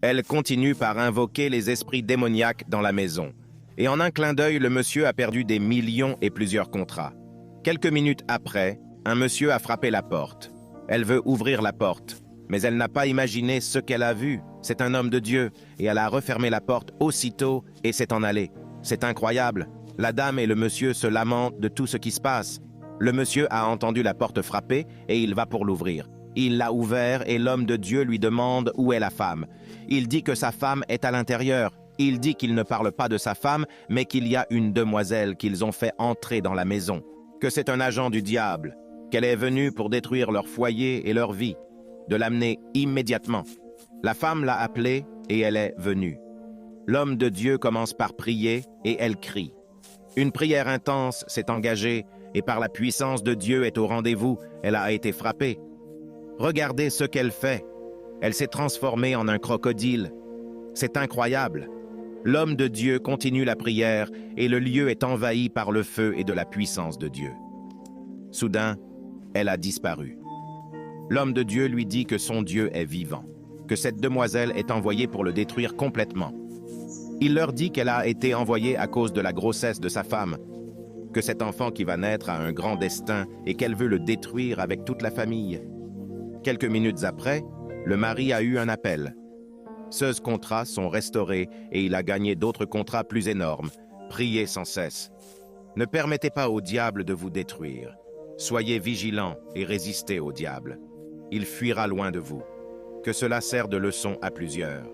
Elle continue par invoquer les esprits démoniaques dans la maison. Et en un clin d'œil, le monsieur a perdu des millions et plusieurs contrats. Quelques minutes après, un monsieur a frappé la porte. Elle veut ouvrir la porte, mais elle n'a pas imaginé ce qu'elle a vu. C'est un homme de Dieu, et elle a refermé la porte aussitôt et s'est en allée. C'est incroyable. La dame et le monsieur se lamentent de tout ce qui se passe. Le monsieur a entendu la porte frapper et il va pour l'ouvrir. Il l'a ouvert et l'homme de Dieu lui demande où est la femme. Il dit que sa femme est à l'intérieur. Il dit qu'il ne parle pas de sa femme, mais qu'il y a une demoiselle qu'ils ont fait entrer dans la maison, que c'est un agent du diable, qu'elle est venue pour détruire leur foyer et leur vie, de l'amener immédiatement. La femme l'a appelée et elle est venue. L'homme de Dieu commence par prier et elle crie. Une prière intense s'est engagée et par la puissance de Dieu est au rendez-vous, elle a été frappée. Regardez ce qu'elle fait. Elle s'est transformée en un crocodile. C'est incroyable. L'homme de Dieu continue la prière et le lieu est envahi par le feu et de la puissance de Dieu. Soudain, elle a disparu. L'homme de Dieu lui dit que son Dieu est vivant, que cette demoiselle est envoyée pour le détruire complètement. Il leur dit qu'elle a été envoyée à cause de la grossesse de sa femme, que cet enfant qui va naître a un grand destin et qu'elle veut le détruire avec toute la famille. Quelques minutes après, le mari a eu un appel. 16 contrats sont restaurés et il a gagné d'autres contrats plus énormes. Priez sans cesse. Ne permettez pas au diable de vous détruire. Soyez vigilants et résistez au diable. Il fuira loin de vous. Que cela sert de leçon à plusieurs.